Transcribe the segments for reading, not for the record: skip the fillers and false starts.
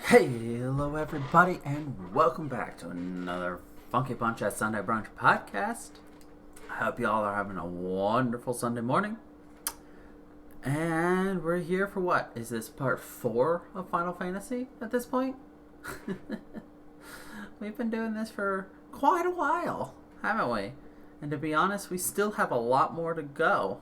Hello everybody and welcome back to another funky bunch at Sunday Brunch Podcast. I hope y'all are having a wonderful Sunday morning. And we're here for what? Is this part 4 of Final Fantasy at this point? We've been doing this for quite a while, haven't we? And to be honest, we still have a lot more to go.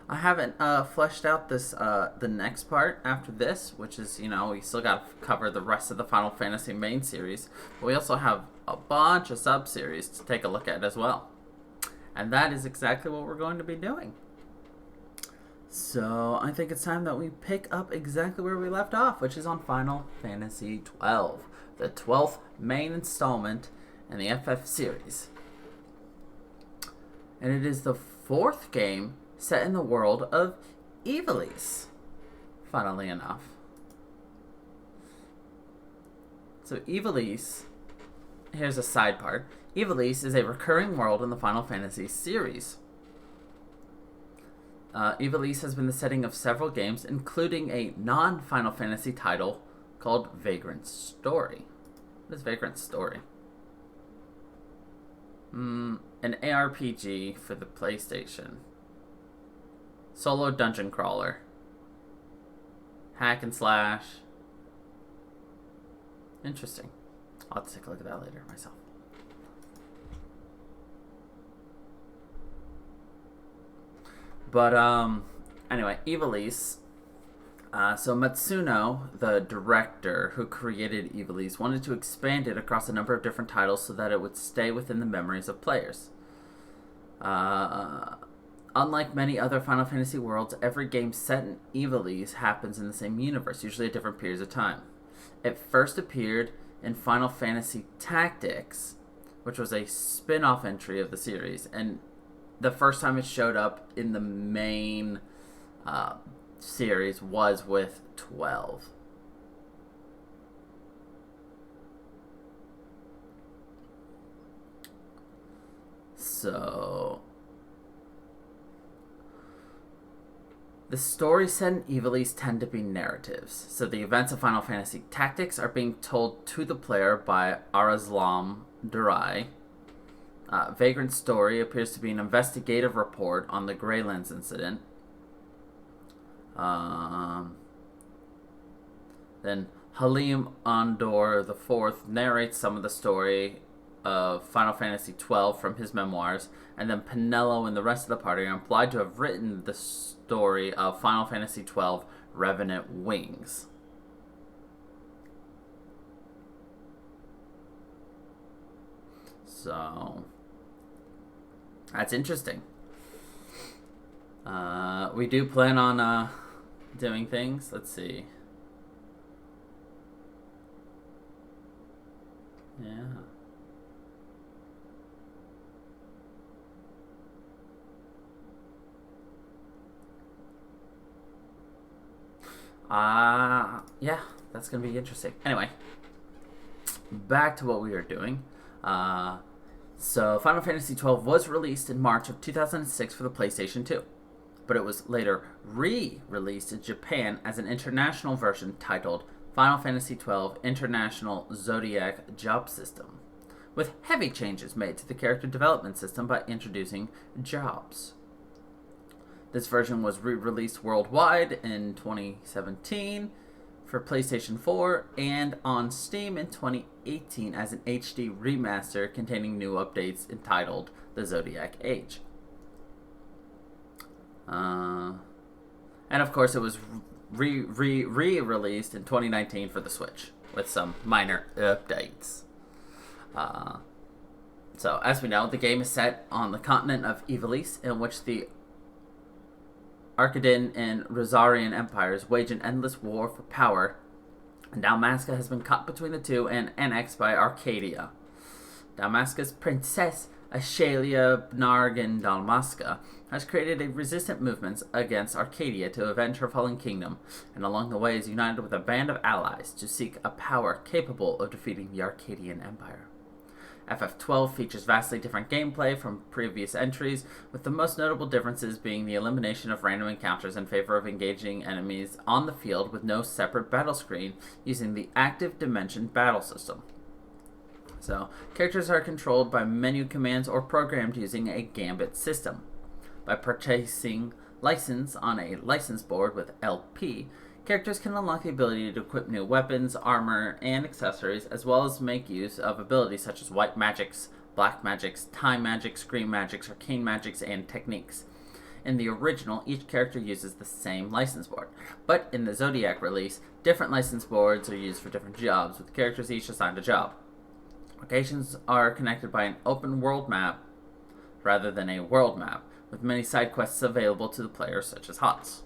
I haven't fleshed out this the next part after this, which is, we still got to cover the rest of the Final Fantasy main series. But we also have a bunch of sub-series to take a look at as well. And that is exactly what we're going to be doing. So I think it's time that we pick up exactly where we left off, which is on Final Fantasy XII, the 12th main installment in the FF series. And it is the 4th game set in the world of Ivalice, funnily enough. So Ivalice, here's a side part. Ivalice is a recurring world in the Final Fantasy series. Ivalice has been the setting of several games, including a non-Final Fantasy title called Vagrant Story. What is Vagrant Story? An ARPG for the PlayStation. Solo dungeon crawler. Hack and slash. Interesting. I'll have to take a look at that later myself. But, anyway, Ivalice. So Matsuno, the director who created Ivalice, wanted to expand it across a number of different titles so that it would stay within the memories of players. Unlike many other Final Fantasy worlds, every game set in Ivalice happens in the same universe, usually at different periods of time. It first appeared in Final Fantasy Tactics, which was a spin-off entry of the series, and the first time it showed up in the main series was with 12. So the stories set in Ivalice tend to be narratives, so the events of Final Fantasy Tactics are being told to the player by Arazlam Durai. Vagrant Story appears to be an investigative report on the Greylands incident. Then Halim Andor IV narrates some of the story of Final Fantasy XII from his memoirs, and then Penelo and the rest of the party are implied to have written the story of Final Fantasy XII Revenant Wings. So that's interesting. We do plan on doing things. Let's see. Yeah. Yeah, that's going to be interesting. Anyway, back to what we were doing. So Final Fantasy XII was released in March of 2006 for the PlayStation 2, but it was later re-released in Japan as an international version titled Final Fantasy XII International Zodiac Job System, with heavy changes made to the character development system by introducing jobs. This version was re-released worldwide in 2017 for PlayStation 4 and on Steam in 2018 as an HD remaster containing new updates entitled The Zodiac Age. And of course it was re-released in 2019 for the Switch with some minor updates. So as we know, the game is set on the continent of Ivalice, in which the Arcadian and Rosarian empires wage an endless war for power, and Dalmasca has been caught between the two and annexed by Arcadia. Dalmasca's princess, Ashalia Bnargan Dalmasca, has created a resistant movement against Arcadia to avenge her fallen kingdom, and along the way is united with a band of allies to seek a power capable of defeating the Arcadian Empire. FF12 features vastly different gameplay from previous entries, with the most notable differences being the elimination of random encounters in favor of engaging enemies on the field with no separate battle screen using the active dimension battle system. So, characters are controlled by menu commands or programmed using a gambit system. By purchasing license on a license board with LP, characters can unlock the ability to equip new weapons, armor, and accessories, as well as make use of abilities such as white magics, black magics, time magics, green magics, arcane magics, and techniques. In the original, each character uses the same license board, but in the Zodiac release, different license boards are used for different jobs, with characters each assigned a job. Locations are connected by an open world map rather than a world map, with many side quests available to the player, such as HOTS.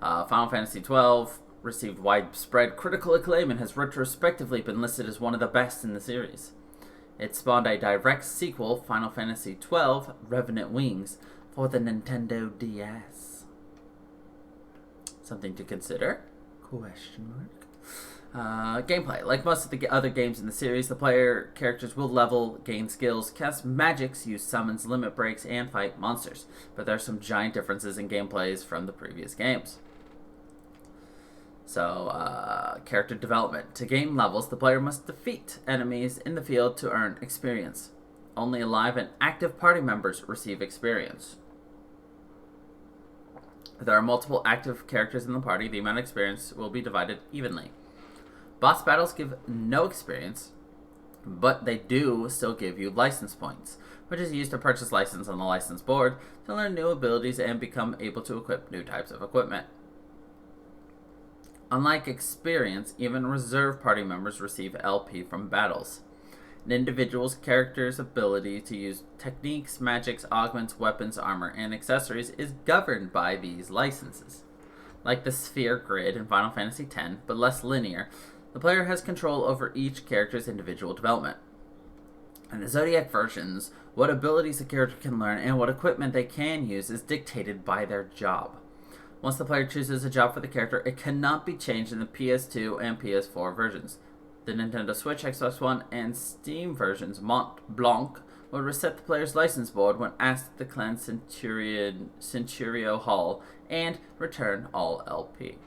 Final Fantasy XII received widespread critical acclaim and has retrospectively been listed as one of the best in the series. It spawned a direct sequel, Final Fantasy XII Revenant Wings, for the Nintendo DS. Something to consider? Question mark. Gameplay. Like most of the other games in the series, the player characters will level, gain skills, cast magics, use summons, limit breaks, and fight monsters. But there are some giant differences in gameplays from the previous games. So, character development. To gain levels, the player must defeat enemies in the field to earn experience. Only alive and active party members receive experience. If there are multiple active characters in the party, the amount of experience will be divided evenly. Boss battles give no experience, but they do still give you license points, which is used to purchase license on the license board to learn new abilities and become able to equip new types of equipment. Unlike experience, even reserve party members receive LP from battles. An individual's character's ability to use techniques, magics, augments, weapons, armor, and accessories is governed by these licenses. Like the sphere grid in Final Fantasy X, but less linear, the player has control over each character's individual development. In the Zodiac versions, what abilities a character can learn and what equipment they can use is dictated by their job. Once the player chooses a job for the character, it cannot be changed in the PS2 and PS4 versions. The Nintendo Switch, Xbox One, and Steam versions, Mont Blanc, will reset the player's license board when asked to cleanse Centurio Hall and return all LP.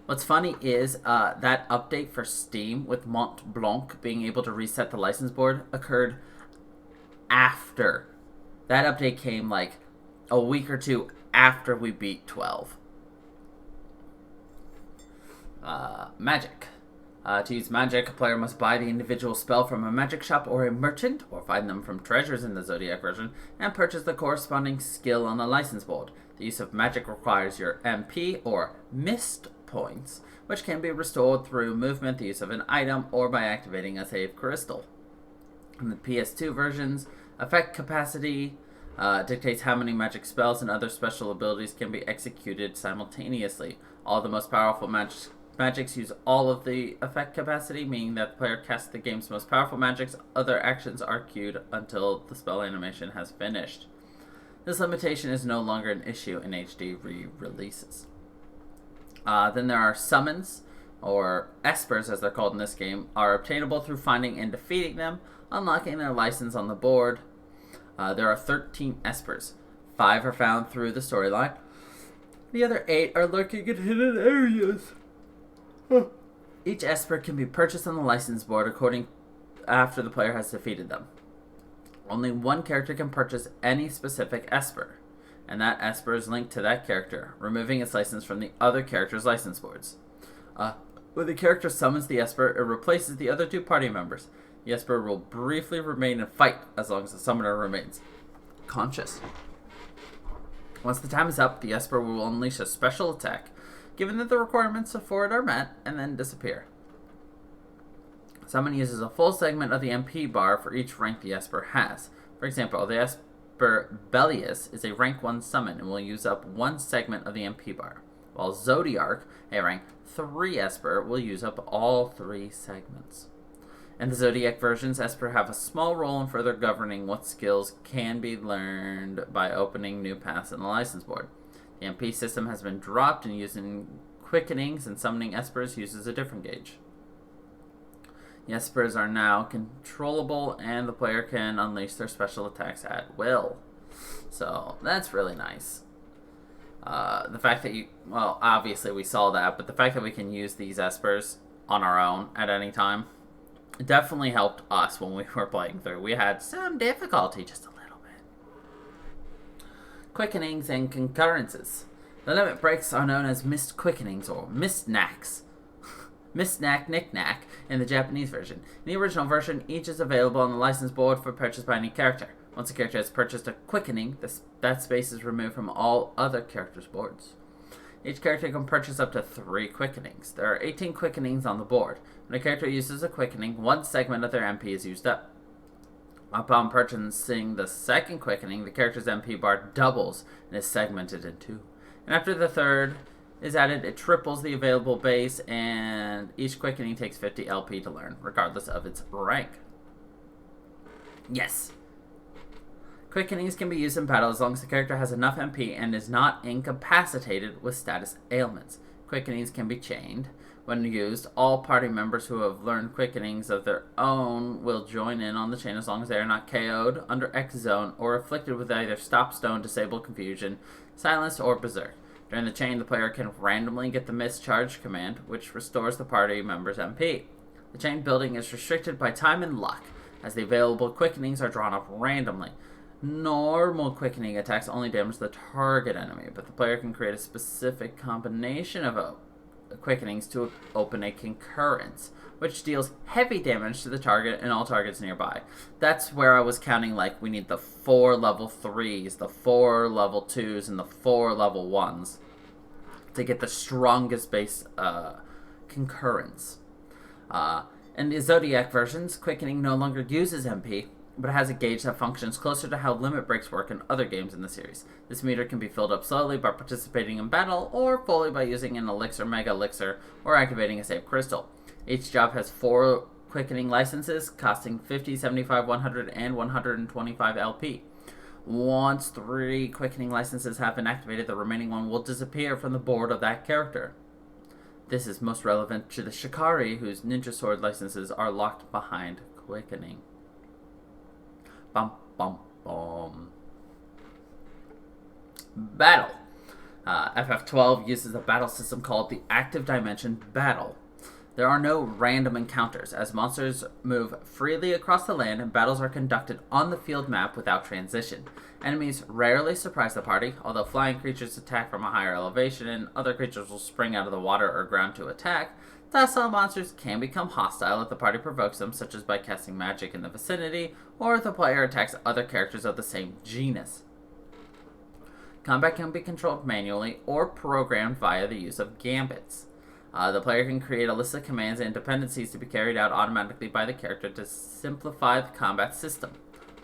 What's funny is that update for Steam with Mont Blanc being able to reset the license board occurred after. That update came like a week or two after we beat 12. Magic. To use magic, a player must buy the individual spell from a magic shop or a merchant, or find them from treasures in the Zodiac version, and purchase the corresponding skill on the license board. The use of magic requires your MP, or mist points, which can be restored through movement, the use of an item, or by activating a save crystal. In the PS2 versions, effect capacity dictates how many magic spells and other special abilities can be executed simultaneously. All the most powerful magics use all of the effect capacity, meaning that the player casts the game's most powerful magics. Other actions are queued until the spell animation has finished. This limitation is no longer an issue in HD re-releases. Then there are summons, or espers as they're called in this game, are obtainable through finding and defeating them, unlocking their license on the board. There are 13 espers. 5 are found through the storyline. The other 8 are lurking in hidden areas. Each esper can be purchased on the license board after the player has defeated them. Only one character can purchase any specific esper, and that esper is linked to that character, removing its license from the other character's license boards. When the character summons the esper, it replaces the other 2 party members. The esper will briefly remain and fight as long as the summoner remains conscious. Once the time is up, the esper will unleash a special attack, given that the requirements for it are met, and then disappear. Summon uses a full segment of the MP bar for each rank the esper has. For example, the esper Bellius is a rank 1 summon and will use up 1 segment of the MP bar, while Zodiark, a rank 3 esper, will use up all 3 segments. In the Zodiac versions, esper have a small role in further governing what skills can be learned by opening new paths in the license board. The MP system has been dropped, and using quickenings and summoning espers uses a different gauge. The espers are now controllable, and the player can unleash their special attacks at will. So that's really nice. The fact that obviously we saw that, but the fact that we can use these espers on our own at any time definitely helped us when we were playing through. We had some difficulty, just a little bit. Quickenings and concurrences. The limit breaks are known as missed quickenings or missed knacks. Missed knack, knick-knack in the Japanese version. In the original version, each is available on the license board for purchase by any character. Once a character has purchased a quickening, that space is removed from all other characters' boards. Each character can purchase up to 3 quickenings. There are 18 quickenings on the board. When a character uses a quickening, one segment of their MP is used up. Upon purchasing the second quickening, the character's MP bar doubles and is segmented in 2. And after the third is added, it triples the available base, and each quickening takes 50 LP to learn, regardless of its rank. Yes! Quickenings can be used in battle as long as the character has enough MP and is not incapacitated with status ailments. Quickenings can be chained. When used, all party members who have learned quickenings of their own will join in on the chain as long as they are not KO'd, under X zone, or afflicted with either Stop Stone, Disable Confusion, Silenced, or Berserk. During the chain, the player can randomly get the Mischarge command, which restores the party member's MP. The chain building is restricted by time and luck, as the available quickenings are drawn up randomly. Normal quickening attacks only damage the target enemy, but the player can create a specific combination of quickenings to open a concurrence, which deals heavy damage to the target and all targets nearby. That's where I was counting, like, we need the 4 level 3s, the 4 level 2s, and the 4 level 1s to get the strongest base concurrence. In the Zodiac versions, quickening no longer uses MP, but it has a gauge that functions closer to how limit breaks work in other games in the series. This meter can be filled up slowly by participating in battle, or fully by using an elixir, mega elixir, or activating a save crystal. Each job has 4 quickening licenses, costing 50, 75, 100, and 125 LP. Once 3 quickening licenses have been activated, the remaining one will disappear from the board of that character. This is most relevant to the Shikari, whose ninja sword licenses are locked behind quickening. Bum, bum, bum. Battle. FF12 uses a battle system called the Active Dimension Battle. There are no random encounters, as monsters move freely across the land and battles are conducted on the field map without transition. Enemies rarely surprise the party, although flying creatures attack from a higher elevation and other creatures will spring out of the water or ground to attack. Docile monsters can become hostile if the party provokes them, such as by casting magic in the vicinity, or if the player attacks other characters of the same genus. Combat can be controlled manually or programmed via the use of gambits. The player can create a list of commands and dependencies to be carried out automatically by the character to simplify the combat system.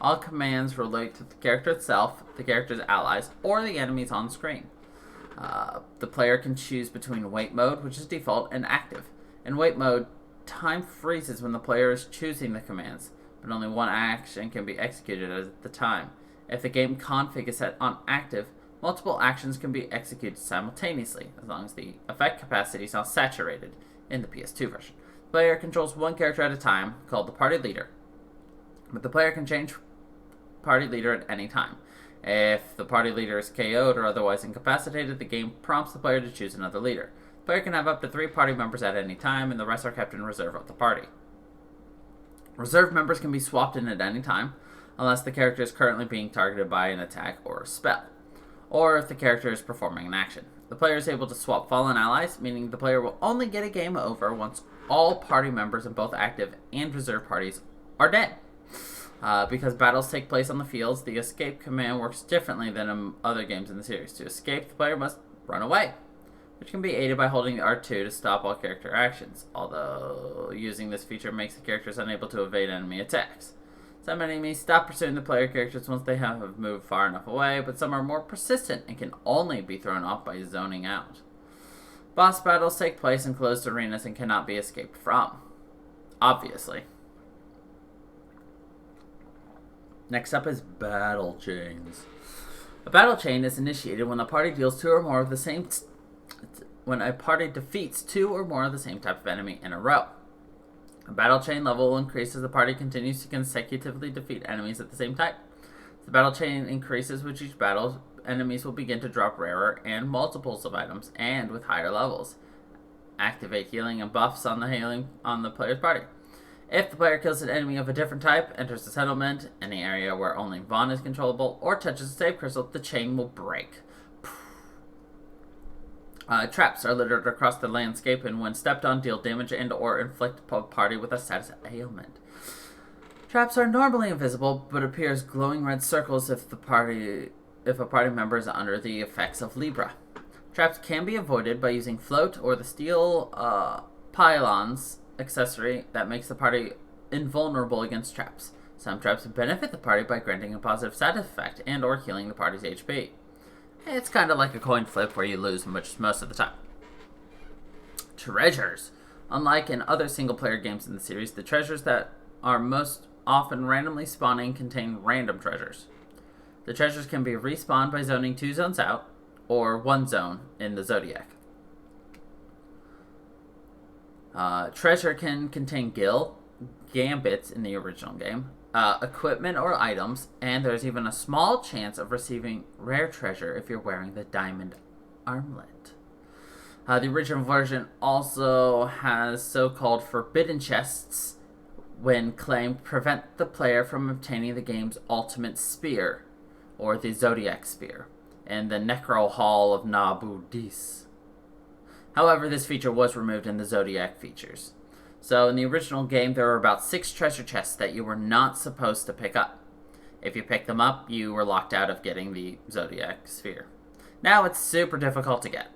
All commands relate to the character itself, the character's allies, or the enemies on screen. The player can choose between wait mode, which is default, and active. In wait mode, time freezes when the player is choosing the commands, but only one action can be executed at the time. If the game config is set on active, multiple actions can be executed simultaneously, as long as the effect capacity is not saturated in the PS2 version. The player controls one character at a time, called the party leader, but the player can change party leader at any time. If the party leader is KO'd or otherwise incapacitated, the game prompts the player to choose another leader. The player can have up to 3 party members at any time, and the rest are kept in reserve of the party. Reserve members can be swapped in at any time, unless the character is currently being targeted by an attack or a spell, or if the character is performing an action. The player is able to swap fallen allies, meaning the player will only get a game over once all party members in both active and reserve parties are dead. Because battles take place on the fields, the escape command works differently than in other games in the series. To escape, the player must run away, which can be aided by holding R2 to stop all character actions, although using this feature makes the characters unable to evade enemy attacks. Some enemies stop pursuing the player characters once they have moved far enough away, but some are more persistent and can only be thrown off by zoning out. Boss battles take place in closed arenas and cannot be escaped from, obviously. Next up is battle chains. A battle chain is initiated when the party deals 2 or more of the same when a party defeats 2 or more of the same type of enemy in a row. A battle chain level will increase as the party continues to consecutively defeat enemies at the same time. The battle chain increases with each battle. Enemies will begin to drop rarer and multiples of items, and with higher levels. Activate healing and buffs on the player's party. If the player kills an enemy of a different type, enters the settlement, any area where only Vaughn is controllable, or touches a save crystal, the chain will break. Traps are littered across the landscape, and when stepped on, deal damage and or inflict a party with a status ailment. Traps are normally invisible, but appear as glowing red circles if a party member is under the effects of Libra. Traps can be avoided by using float or the steel pylons accessory that makes the party invulnerable against traps. Some traps benefit the party by granting a positive side effect and or healing the party's HP. It's kind of like a coin flip where you lose most of the time. Treasures. Unlike in other single-player games in the series, the treasures that are most often randomly spawning contain random treasures. The treasures can be respawned by zoning 2 zones out, or 1 zone in the Zodiac. Treasure can contain gambits in the original game, equipment or items, and there's even a small chance of receiving rare treasure if you're wearing the diamond armlet. The original version also has so-called forbidden chests, when claimed, prevent the player from obtaining the game's ultimate spear, or the Zodiac Spear, and the Necro Hall of Nabu Dis. However, this feature was removed in the Zodiac features. So in the original game, there were about 6 treasure chests that you were not supposed to pick up. If you picked them up, you were locked out of getting the Zodiac Sphere. Now it's super difficult to get.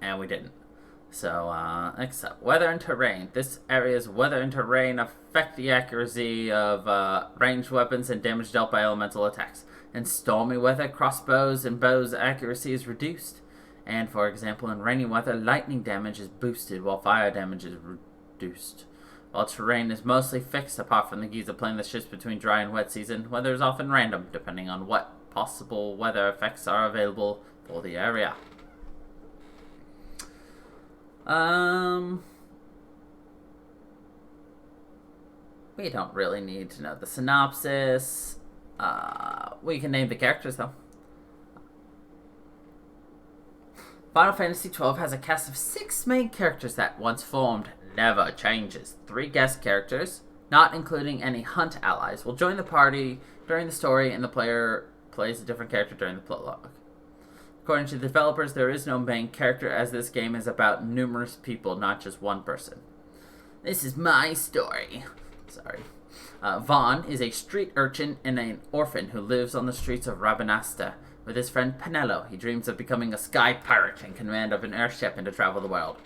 And we didn't. So, except weather and terrain. This area's weather and terrain affect the accuracy of ranged weapons and damage dealt by elemental attacks. In stormy weather, crossbows and bows accuracy is reduced. And, for example, in rainy weather, lightning damage is boosted while fire damage is reduced. While terrain is mostly fixed, apart from the Giza Plain that shifts between dry and wet season, weather is often random, depending on what possible weather effects are available for the area. We don't really need to know the synopsis. We can name the characters, though. Final Fantasy XII has a cast of 6 main characters that, once formed, never changes. 3 guest characters, not including any hunt allies, will join the party during the story, and the player plays a different character during the prologue. According to the developers, there is no main character, as this game is about numerous people, not just one person. This is my story. Sorry. Vaughn is a street urchin and an orphan who lives on the streets of Rabanasta. With his friend Penello, he dreams of becoming a sky pirate in command of an airship and to travel the world.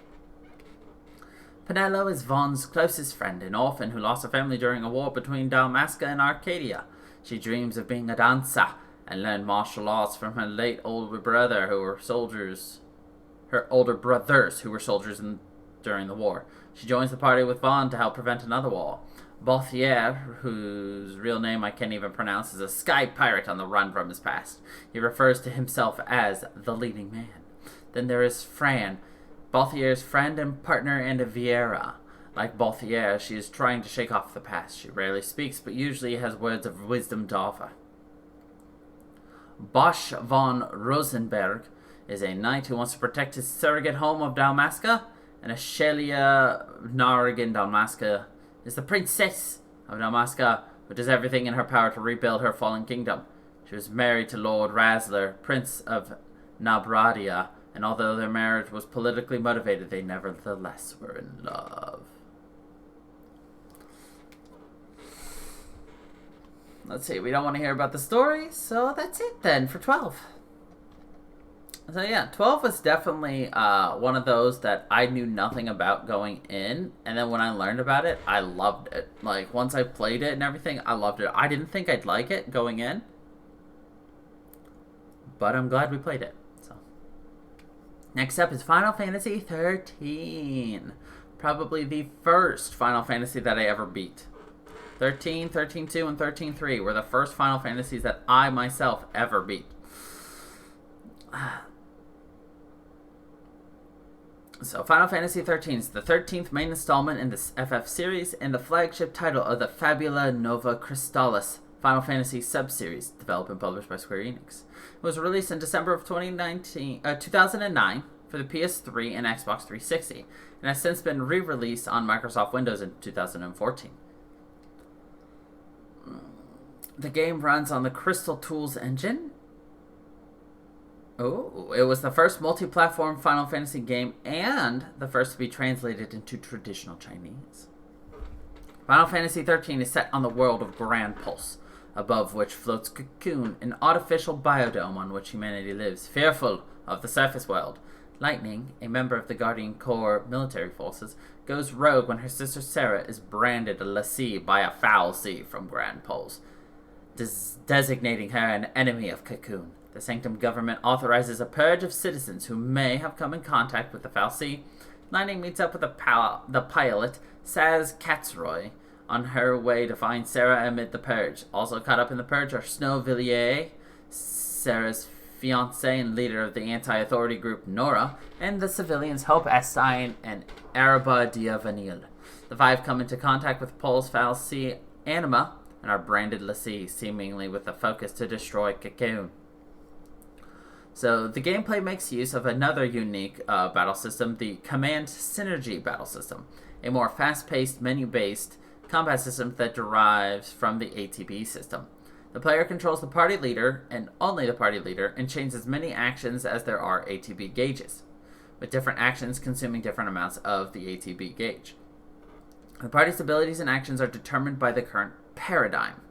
Penello is Vaughn's closest friend, an orphan who lost her family during a war between Dalmasca and Arcadia. She dreams of being a dancer and learn martial arts from her late older brother who were soldiers. Her older brothers who were soldiers during the war. She joins the party with Vaughn to help prevent another war. Balthier, whose real name I can't even pronounce, is a sky pirate on the run from his past. He refers to himself as the leading man. Then there is Fran, Balthier's friend and partner, and Vieira. Like Balthier, she is trying to shake off the past. She rarely speaks, but usually has words of wisdom to offer. Bosch von Rosenberg is a knight who wants to protect his surrogate home of Dalmasca, and Ashelia Nargan Dalmasca is the princess of Dalmasca, who does everything in her power to rebuild her fallen kingdom. She was married to Lord Rasler, Prince of Nabradia, and although their marriage was politically motivated, they nevertheless were in love. Let's see, we don't want to hear about the story, so that's it then for 12. So yeah, 12 was definitely one of those that I knew nothing about going in, and then when I learned about it, I loved it. Like, once I played it and everything, I loved it. I didn't think I'd like it going in, but I'm glad we played it. So, next up is Final Fantasy 13. Probably the first Final Fantasy that I ever beat. 13, 13-2, and 13-3 were the first Final Fantasies that I myself ever beat. So, Final Fantasy XIII is the 13th main installment in the FF series and the flagship title of the Fabula Nova Crystallis Final Fantasy sub-series, developed and published by Square Enix. It was released in December of 2009 for the PS3 and Xbox 360, and has since been re-released on Microsoft Windows in 2014. The game runs on the Crystal Tools engine. Oh, it was the first multi-platform Final Fantasy game and the first to be translated into traditional Chinese. Final Fantasy XIII is set on the world of Grand Pulse, above which floats Cocoon, an artificial biodome on which humanity lives, fearful of the surface world. Lightning, a member of the Guardian Corps military forces, goes rogue when her sister Sarah is branded a lessee by a foul sea from Grand Pulse, designating her an enemy of Cocoon. The Sanctum government authorizes a purge of citizens who may have come in contact with the foul sea. Lightning meets up with the pilot, Saz Katzroy, on her way to find Sarah amid the purge. Also caught up in the purge are Snow Villiers, Sarah's fiancé and leader of the anti-authority group Nora, and the civilians Hope Estein and Araba Diavanil. The five come into contact with Pulse foul sea Anima and are branded lessee, seemingly with a focus to destroy Cocoon. So the gameplay makes use of another unique battle system, the Command Synergy battle system, a more fast-paced, menu-based combat system that derives from the ATB system. The player controls the party leader, and only the party leader, and chains as many actions as there are ATB gauges, with different actions consuming different amounts of the ATB gauge. The party's abilities and actions are determined by the current paradigm,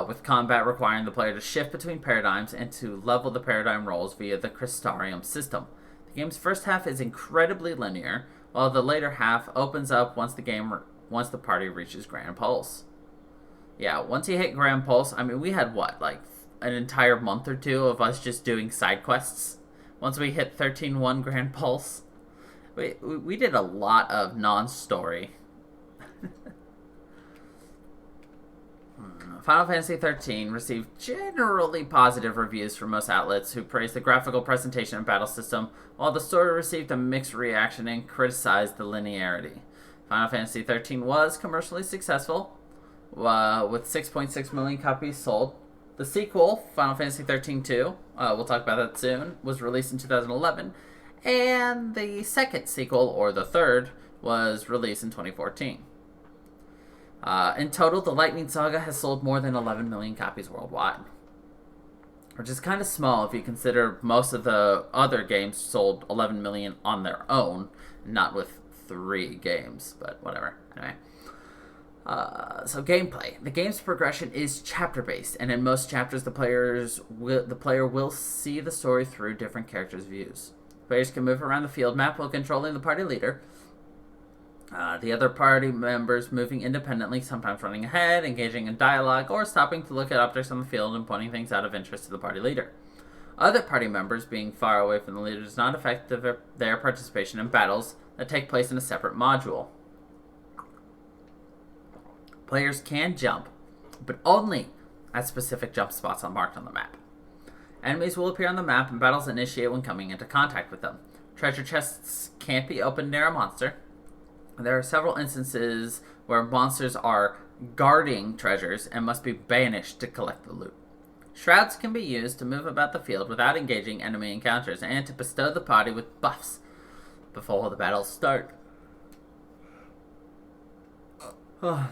with combat requiring the player to shift between paradigms and to level the paradigm rolls via the Crystarium system. The game's first half is incredibly linear, while the later half opens up once the party reaches Grand Pulse. Yeah, once you hit Grand Pulse, I mean, we had an entire month or two of us just doing side quests. Once we hit 13-1 Grand Pulse, we did a lot of non-story. Final Fantasy XIII received generally positive reviews from most outlets, who praised the graphical presentation and battle system, while the story received a mixed reaction and criticized the linearity. Final Fantasy XIII was commercially successful, with 6.6 million copies sold. The sequel, Final Fantasy XIII 2, we'll talk about that soon, was released in 2011, and the second sequel, or the third, was released in 2014. In total, the Lightning Saga has sold more than 11 million copies worldwide, which is kind of small if you consider most of the other games sold 11 million on their own, not with 3 games, but whatever. Anyway, so gameplay. The game's progression is chapter-based, and in most chapters, the player will see the story through different characters' views. Players can move around the field map while controlling the party leader. The other party members moving independently, sometimes running ahead, engaging in dialogue, or stopping to look at objects on the field and pointing things out of interest to the party leader. Other party members being far away from the leader does not affect their participation in battles that take place in a separate module. Players can jump, but only at specific jump spots marked on the map. Enemies will appear on the map and battles initiate when coming into contact with them. Treasure chests can't be opened near a monster. There are several instances where monsters are guarding treasures and must be banished to collect the loot. Shrouds can be used to move about the field without engaging enemy encounters and to bestow the party with buffs before the battles start.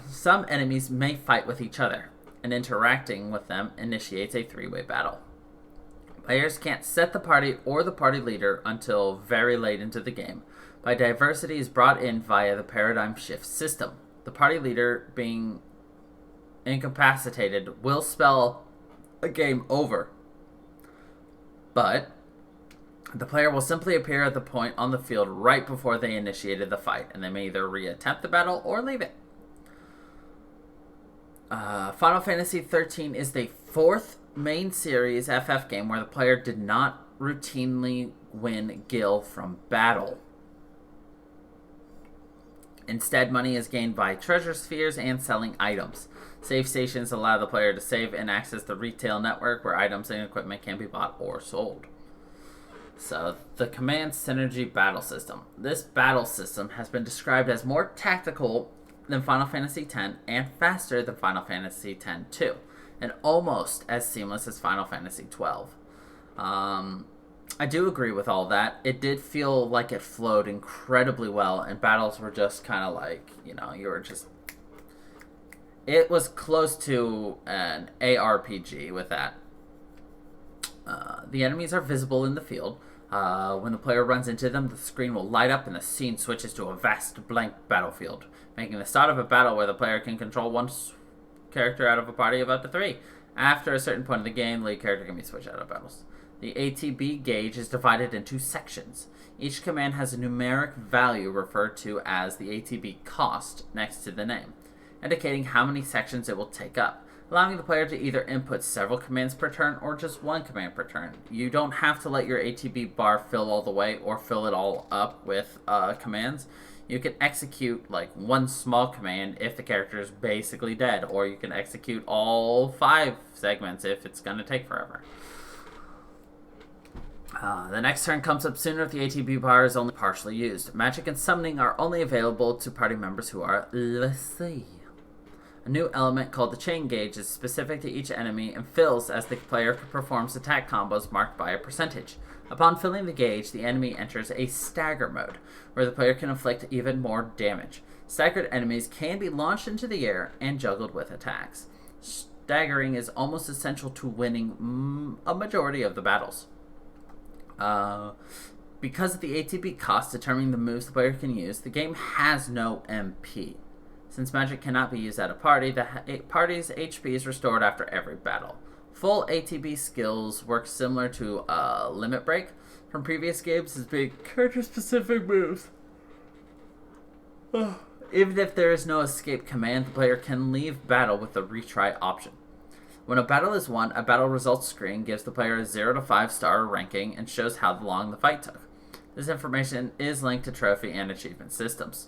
Some enemies may fight with each other, and interacting with them initiates a 3-way battle. Players can't set the party or the party leader until very late into the game. By diversity is brought in via the paradigm shift system. The party leader, being incapacitated, will spell a game over. But the player will simply appear at the point on the field right before they initiated the fight, and they may either re-attempt the battle or leave it. Final Fantasy XIII is the 4th main series FF game where the player did not routinely win gil from battle. Instead, money is gained by treasure spheres and selling items. Save stations allow the player to save and access the retail network where items and equipment can be bought or sold. So, the Command Synergy Battle System. This battle system has been described as more tactical than Final Fantasy X and faster than Final Fantasy X-2, and almost as seamless as Final Fantasy XII. I do agree with all that. It did feel like it flowed incredibly well, and battles were just kind of like, you were just... It was close to an ARPG with that. The enemies are visible in the field. When the player runs into them, the screen will light up and the scene switches to a vast blank battlefield, making the start of a battle where the player can control one character out of a party of up to 3. After a certain point in the game, the lead character can be switched out of battles. The Atb Gauge is divided into sections. Each command has a numeric value referred to as the Atb cost next to the name, indicating how many sections it will take up, allowing the player to either input several commands per turn or just one command per turn. You don't have to let your Atb bar fill all the way or fill it all up with commands. You can execute like one small command if the character is basically dead, or you can execute all 5 segments if it's going to take forever. The next turn comes up sooner if the Atb bar is only partially used. Magic and summoning are only available to party members who are l'Cie. A new element called the chain gauge is specific to each enemy and fills as the player performs attack combos marked by a percentage. Upon filling the gauge, the enemy enters a stagger mode, where the player can inflict even more damage. Staggered enemies can be launched into the air and juggled with attacks. Staggering is almost essential to winning a majority of the battles. Because of the Atb cost determining the moves the player can use, the game has no MP. Since magic cannot be used at a party, the party's HP is restored after every battle. Full Atb skills work similar to Limit Break from previous games as being character-specific moves. Even if there is no escape command, the player can leave battle with the retry option. When a battle is won, a battle results screen gives the player a 0 to 5 star ranking and shows how long the fight took. This information is linked to trophy and achievement systems.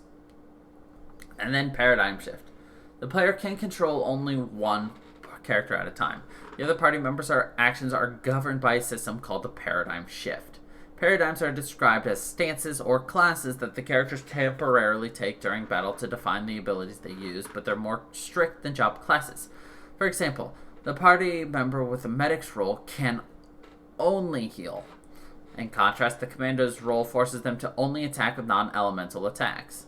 And then Paradigm Shift. The player can control only one character at a time. The other party members' actions are governed by a system called the Paradigm Shift. Paradigms are described as stances or classes that the characters temporarily take during battle to define the abilities they use, but they're more strict than job classes. For example, the party member with a medic's role can only heal. In contrast, the commando's role forces them to only attack with non-elemental attacks.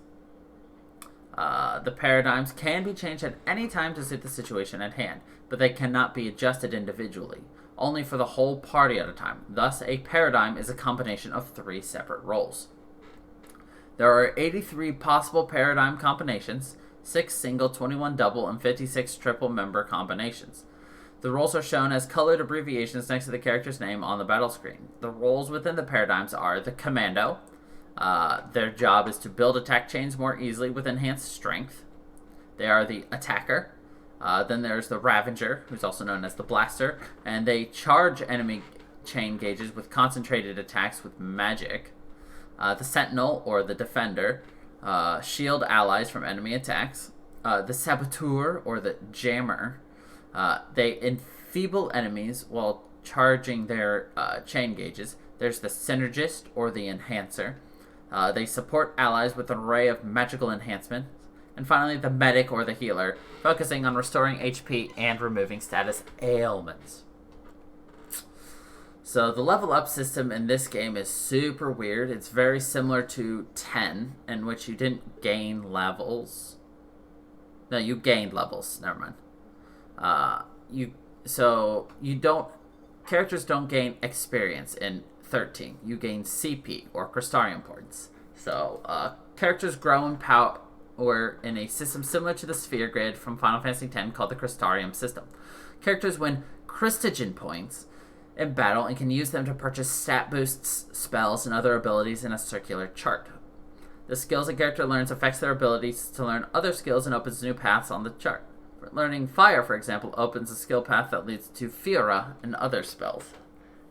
The paradigms can be changed at any time to suit the situation at hand, but they cannot be adjusted individually, only for the whole party at a time. Thus, a paradigm is a combination of 3 separate roles. There are 83 possible paradigm combinations, 6 single, 21 double, and 56 triple member combinations. The roles are shown as colored abbreviations next to the character's name on the battle screen. The roles within the paradigms are the commando. Their job is to build attack chains more easily with enhanced strength. They are the attacker. Then there's the Ravager, who's also known as the Blaster, and they charge enemy chain gauges with concentrated attacks with magic. The Sentinel, or the Defender, shield allies from enemy attacks. The Saboteur, or the Jammer, they enfeeble enemies while charging their chain gauges. There's the Synergist, or the Enhancer. They support allies with an array of magical enhancements. And finally, the Medic, or the Healer, focusing on restoring HP and removing status ailments. So the level up system in this game is super weird. It's very similar to 10, in which you didn't gain levels. No, you gained levels. Never mind. Characters don't gain experience in 13. You gain CP, or Crystarium points. So characters grow in power in a system similar to the Sphere Grid from Final Fantasy X called the Crystarium system. Characters win Christogen points in battle and can use them to purchase stat boosts, spells, and other abilities in a circular chart. The skills a character learns affects their abilities to learn other skills and opens new paths on the chart. Learning Fire, for example, opens a skill path that leads to Fiora and other spells.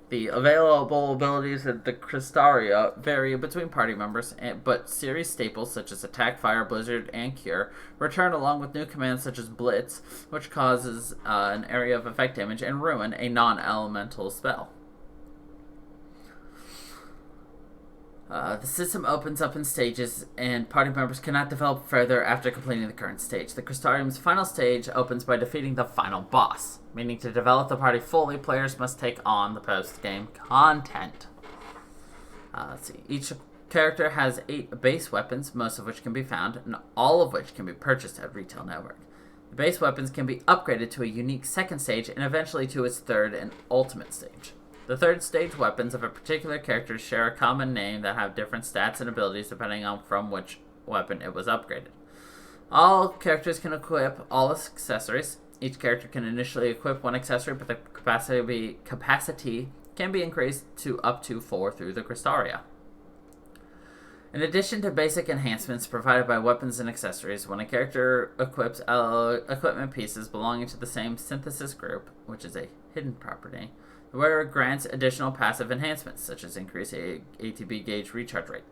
The available abilities of the Crystaria vary between party members, but series staples such as Attack, Fire, Blizzard, and Cure return along with new commands such as Blitz, which causes an area of effect damage, and Ruin, a non-elemental spell. The system opens up in stages, and party members cannot develop further after completing the current stage. The Crystarium's final stage opens by defeating the final boss, meaning to develop the party fully, players must take on the post-game content. Let's see. Each character has 8 base weapons, most of which can be found, and all of which can be purchased at Retail Network. The base weapons can be upgraded to a unique second stage, and eventually to its third and ultimate stage. The third stage weapons of a particular character share a common name that have different stats and abilities depending on from which weapon it was upgraded. All characters can equip all accessories. Each character can initially equip one accessory, but the capacity can be increased to up to 4 through the Crystalria. In addition to basic enhancements provided by weapons and accessories, when a character equips equipment pieces belonging to the same synthesis group, which is a hidden property, the wearer grants additional passive enhancements, such as increased Atb Gauge recharge rate.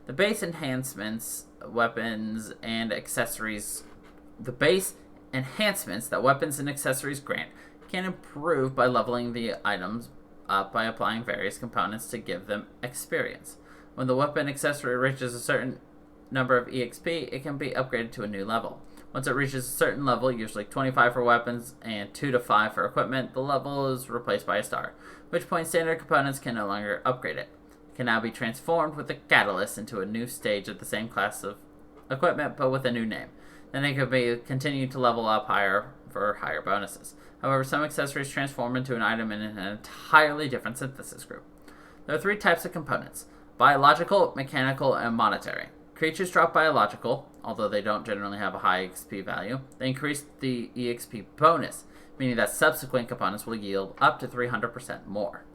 The base enhancements, weapons and accessories, the base enhancements that weapons and accessories grant can improve by leveling the items up by applying various components to give them experience. When the weapon accessory reaches a certain number of EXP, it can be upgraded to a new level. Once it reaches a certain level, usually 25 for weapons and 2 to 5 for equipment, the level is replaced by a star, at which point standard components can no longer upgrade it. It can now be transformed with a catalyst into a new stage of the same class of equipment, but with a new name. Then it could be continued to level up higher for higher bonuses. However, some accessories transform into an item in an entirely different synthesis group. There are 3 types of components: biological, mechanical, and monetary. Creatures drop biological, although they don't generally have a high XP value. They increase the EXP bonus, meaning that subsequent components will yield up to 300% more.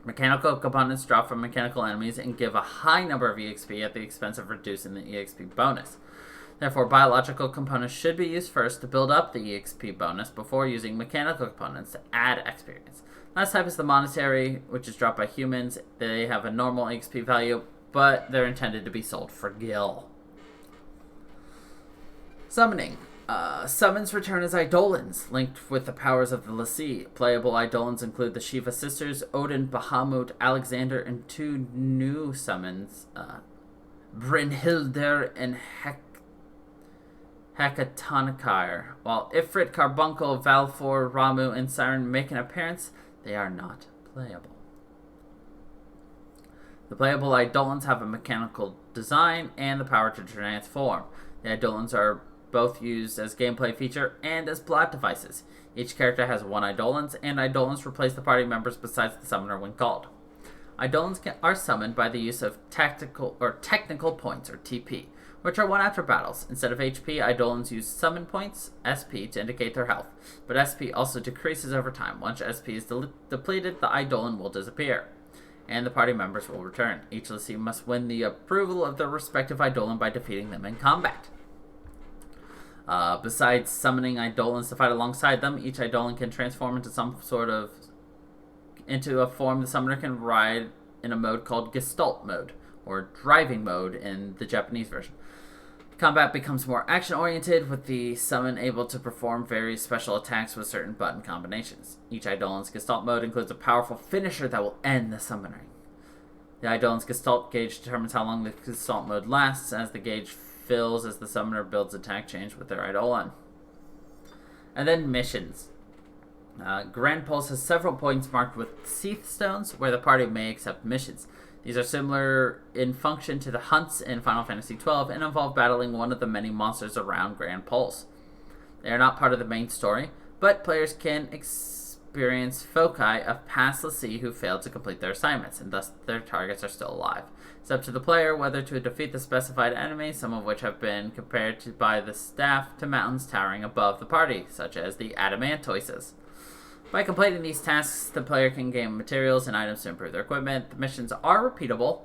Mechanical components drop from mechanical enemies and give a high number of EXP at the expense of reducing the EXP bonus. Therefore, biological components should be used first to build up the EXP bonus before using mechanical components to add experience. Last type is the monetary, which is dropped by humans. They have a normal EXP value, but they're intended to be sold for gil. Summoning. Summons return as Eidolons, linked with the powers of the Lassie. Playable Eidolons include the Shiva sisters, Odin, Bahamut, Alexander, and 2 new summons, Brynhildr and Hekatonakar. While Ifrit, Carbuncle, Valfor, Ramu, and Siren make an appearance, they are not playable. The playable Eidolons have a mechanical design and the power to transform. The Eidolons are both used as gameplay feature and as plot devices. Each character has 1 Eidolons, and Eidolons replace the party members besides the summoner when called. Eidolons are summoned by the use of technical points, or TP, which are won after battles. Instead of HP, Eidolons use summon points, SP, to indicate their health, but SP also decreases over time. Once SP is depleted, the Eidolon will disappear, and the party members will return. Each Lassie must win the approval of their respective Eidolon by defeating them in combat. Besides summoning Eidolons to fight alongside them, each Eidolon can transform into a form the summoner can ride in a mode called Gestalt mode, or driving mode in the Japanese version. Combat becomes more action-oriented, with the summon able to perform various special attacks with certain button combinations. Each Eidolon's Gestalt mode includes a powerful finisher that will end the summoning. The Eidolon's Gestalt gauge determines how long the Gestalt mode lasts, as the gauge fills as the summoner builds attack change with their Eidolon. And then missions. Grand Pulse has several points marked with Seath Stones where the party may accept missions. These are similar in function to the hunts in Final Fantasy XII and involve battling one of the many monsters around Grand Pulse. They are not part of the main story, but players can experience foci of past Lassie who failed to complete their assignments, and thus their targets are still alive. It's up to the player whether to defeat the specified enemies, some of which have been compared to by the staff to mountains towering above the party, such as the Adamantoises. By completing these tasks, the player can gain materials and items to improve their equipment. The missions are repeatable,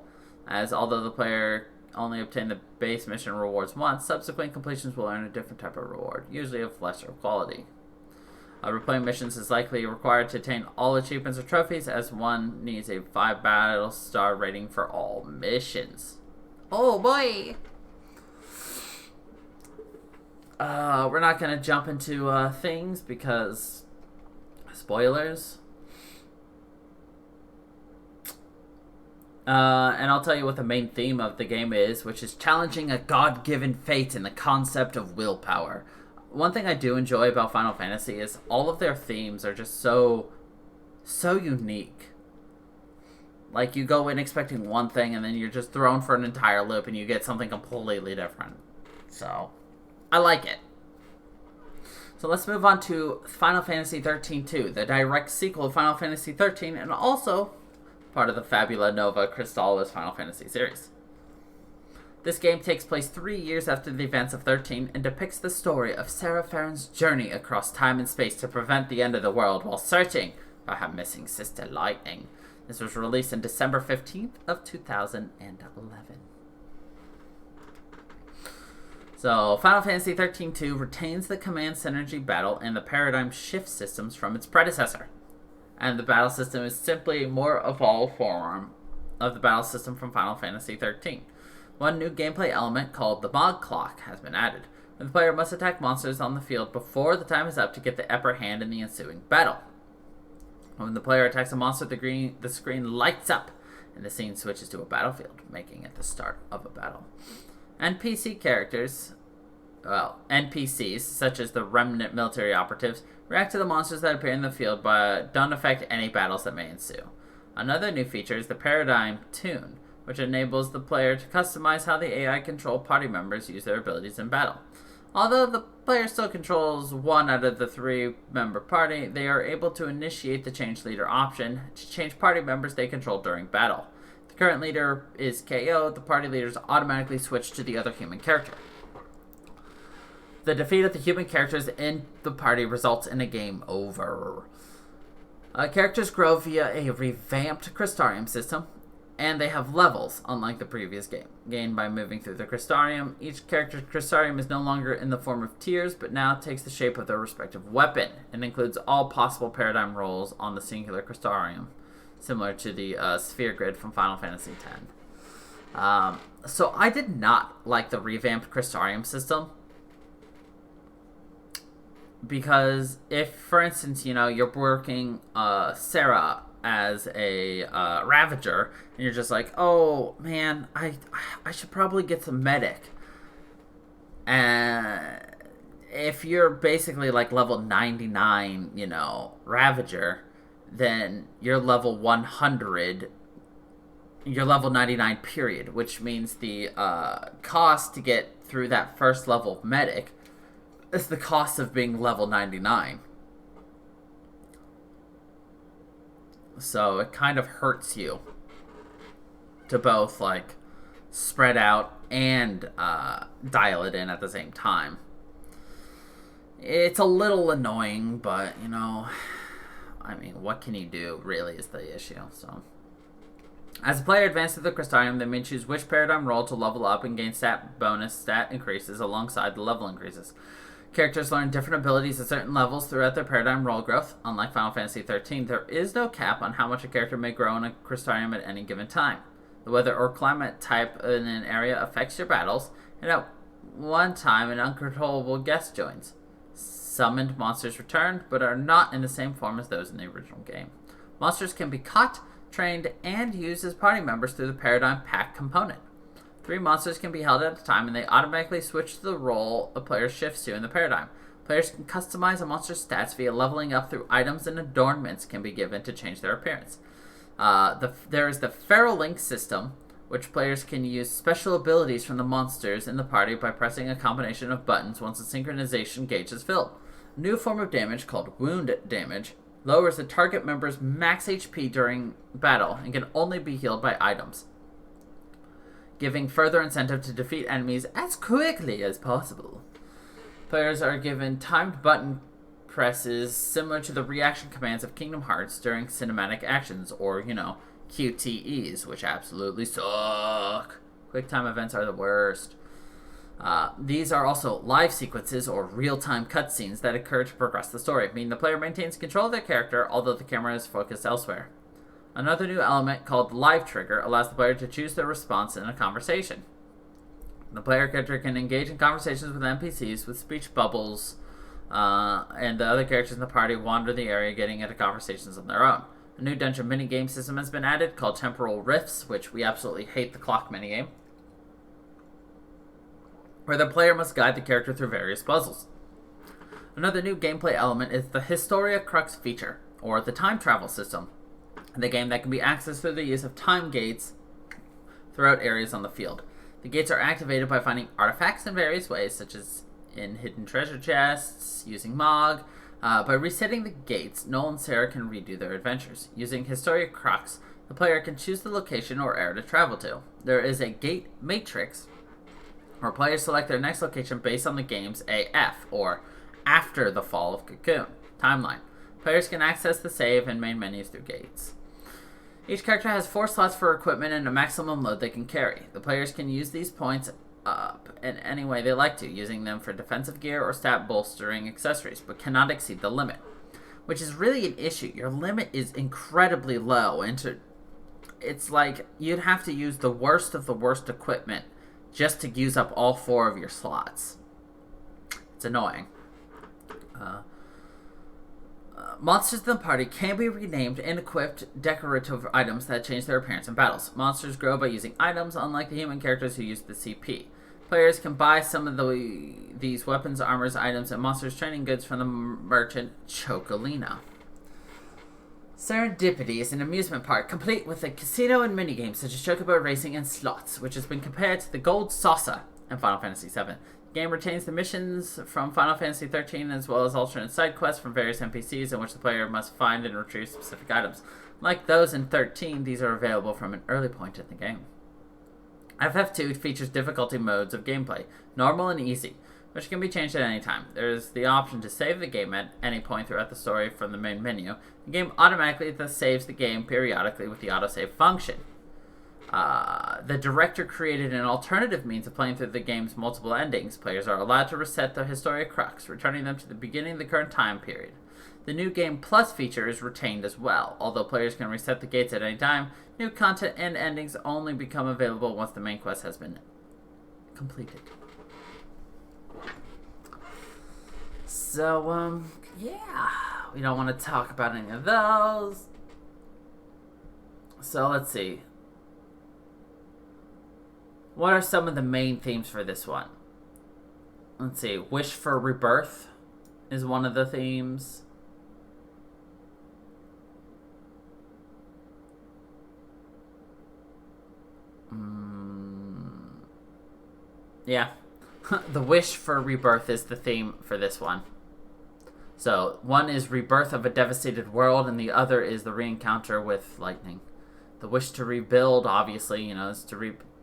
as although the player only obtained the base mission rewards once, subsequent completions will earn a different type of reward, usually of lesser quality. Replaying missions is likely required to attain all achievements or trophies, as one needs a 5 battle star rating for all missions. Oh boy! We're not going to jump into things because spoilers. And I'll tell you what the main theme of the game is, which is challenging a God-given fate and the concept of willpower. One thing I do enjoy about Final Fantasy is all of their themes are just so unique. Like, you go in expecting one thing, and then you're just thrown for an entire loop, and you get something completely different. So, I like it. So let's move on to Final Fantasy XIII-2, the direct sequel of Final Fantasy XIII, and also part of the Fabula Nova Crystallis Final Fantasy series. This game takes place 3 years after the events of 13 and depicts the story of Sarah Farron's journey across time and space to prevent the end of the world while searching for her missing sister Lightning. This was released on December 15th of 2011. So, Final Fantasy XIII-2 retains the command synergy battle and the paradigm shift systems from its predecessor. And the battle system is simply a more evolved form of the battle system from Final Fantasy XIII. One new gameplay element called the Mod Clock has been added. The player must attack monsters on the field before the time is up to get the upper hand in the ensuing battle. When the player attacks a monster, the screen lights up, and the scene switches to a battlefield, making it the start of a battle. NPCs, such as the remnant military operatives, react to the monsters that appear in the field, but don't affect any battles that may ensue. Another new feature is the Paradigm Tune, which enables the player to customize how the AI control party members use their abilities in battle. Although the player still controls one out of the 3-member party, they are able to initiate the Change Leader option to change party members they control during battle. If the current leader is KO'd, the party leaders automatically switch to the other human character. The defeat of the human characters in the party results in a game over. Characters grow via a revamped Crystarium system, and they have levels, unlike the previous game. Gained by moving through the Crystarium, each character's Crystarium is no longer in the form of tiers, but now takes the shape of their respective weapon, and includes all possible paradigm rolls on the singular Crystarium, similar to the sphere grid from Final Fantasy X. So I did not like the revamped Crystarium system, because if, for instance, you're working Sarah as a Ravager, and you're just like, oh man, I should probably get some medic. And if you're basically like level 99, Ravager, then you're level 100. You're level 99, period, which means the cost to get through that first level of medic is the cost of being level 99. So it kind of hurts you to both, like, spread out and dial it in at the same time. It's a little annoying, but, what can you do, really, is the issue. So, as the player advances through the Crystarium, they may choose which paradigm roll to level up and gain stat increases alongside the level increases. Characters learn different abilities at certain levels throughout their paradigm roll growth. Unlike Final Fantasy XIII, there is no cap on how much a character may grow in a Crystarium at any given time. The weather or climate type in an area affects your battles, and at one time an uncontrollable guest joins. Summoned monsters return, but are not in the same form as those in the original game. Monsters can be caught, trained, and used as party members through the Paradigm Pack component. 3 monsters can be held at a time, and they automatically switch to the role a player shifts to in the paradigm. Players can customize a monster's stats via leveling up through items, and adornments can be given to change their appearance. There is the Feral Link system, which players can use special abilities from the monsters in the party by pressing a combination of buttons once the synchronization gauge is filled. A new form of damage, called Wound Damage, lowers the target member's max HP during battle and can only be healed by items, giving further incentive to defeat enemies as quickly as possible. Players are given timed button presses similar to the reaction commands of Kingdom Hearts during cinematic actions, or, QTEs, which absolutely suck. QuickTime events are the worst. These are also live sequences or real-time cutscenes that occur to progress the story, meaning the player maintains control of their character, although the camera is focused elsewhere. Another new element, called the Live Trigger, allows the player to choose their response in a conversation. The player character can engage in conversations with NPCs with speech bubbles, and the other characters in the party wander the area getting into conversations on their own. A new dungeon minigame system has been added called Temporal Rifts, which we absolutely hate the clock minigame, where the player must guide the character through various puzzles. Another new gameplay element is the Historia Crux feature, or the time travel system, in the game that can be accessed through the use of time gates throughout areas on the field. The gates are activated by finding artifacts in various ways, such as in hidden treasure chests, using Mog. By resetting the gates, Noel and Sarah can redo their adventures. Using Historia Crux, the player can choose the location or area to travel to. There is a gate matrix, where players select their next location based on the game's AF, or After the Fall of Cocoon, timeline. Players can access the save and main menus through gates. Each character has 4 slots for equipment and a maximum load they can carry. The players can use these points up in any way they like to, using them for defensive gear or stat bolstering accessories, but cannot exceed the limit, which is really an issue. Your limit is incredibly low, and it's like you'd have to use the worst of the worst equipment just to use up all 4 of your slots. It's annoying. Monsters in the party can be renamed and equipped decorative items that change their appearance in battles. Monsters grow by using items, unlike the human characters who use the CP. Players can buy some of these weapons, armors, items, and monsters training goods from the merchant Chocolina. Serendipity is an amusement park complete with a casino and minigames such as chocobo racing and slots, which has been compared to the Gold Saucer in Final Fantasy VII. The game retains the missions from Final Fantasy XIII as well as alternate side quests from various NPCs in which the player must find and retrieve specific items. Like those in 13, these are available from an early point in the game. FF2 features difficulty modes of gameplay, normal and easy, which can be changed at any time. There is the option to save the game at any point throughout the story from the main menu. The game automatically saves the game periodically with the autosave function. The director created an alternative means of playing through the game's multiple endings. Players are allowed to reset the Historia Crux, returning them to the beginning of the current time period. The New Game Plus feature is retained as well. Although players can reset the gates at any time, new content and endings only become available once the main quest has been completed. So, yeah, we don't want to talk about any of those. So, let's see. What are some of the main themes for this one? Let's see. Wish for Rebirth is one of the themes. Yeah. The wish for rebirth is the theme for this one. So, one is rebirth of a devastated world, and the other is the re-encounter with lightning. The wish to rebuild, obviously, is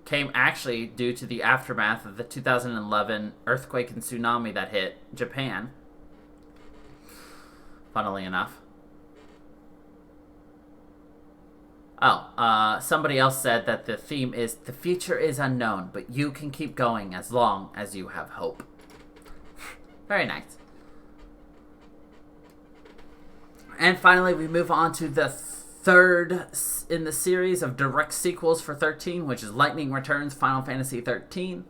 came actually due to the aftermath of the 2011 earthquake and tsunami that hit Japan. Funnily enough. Somebody else said that the theme is, the future is unknown, but you can keep going as long as you have hope. Very nice. And finally, we move on to the third in the series of direct sequels for 13, which is Lightning Returns Final Fantasy 13.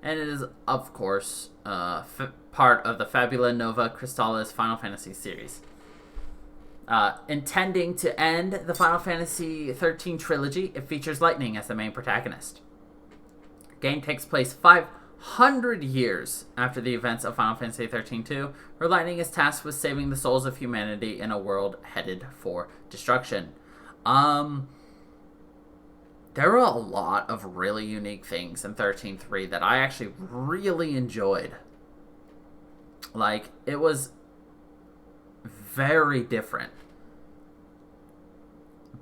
And it is, of course, part of the Fabula Nova Crystallis Final Fantasy series. Intending to end the Final Fantasy 13 trilogy, it features Lightning as the main protagonist. The game takes place 500 years after the events of Final Fantasy 13-2, where Lightning is tasked with saving the souls of humanity in a world headed for destruction. There were a lot of really unique things in 13.3 that I actually really enjoyed. Like, it was very different.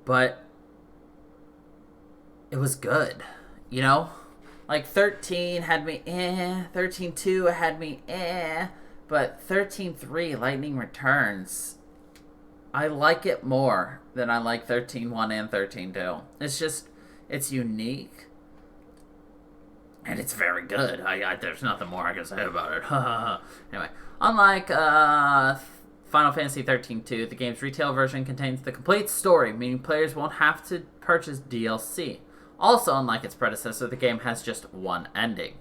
But it was good, Like, 13 had me 13.2 had me but 13.3 Lightning Returns, I like it more than I like 13.1 and 13.2. It's unique. And it's very good. There's nothing more I can say about it. Anyway, unlike Final Fantasy 13-2, the game's retail version contains the complete story, meaning players won't have to purchase DLC. Also, unlike its predecessor, the game has just one ending.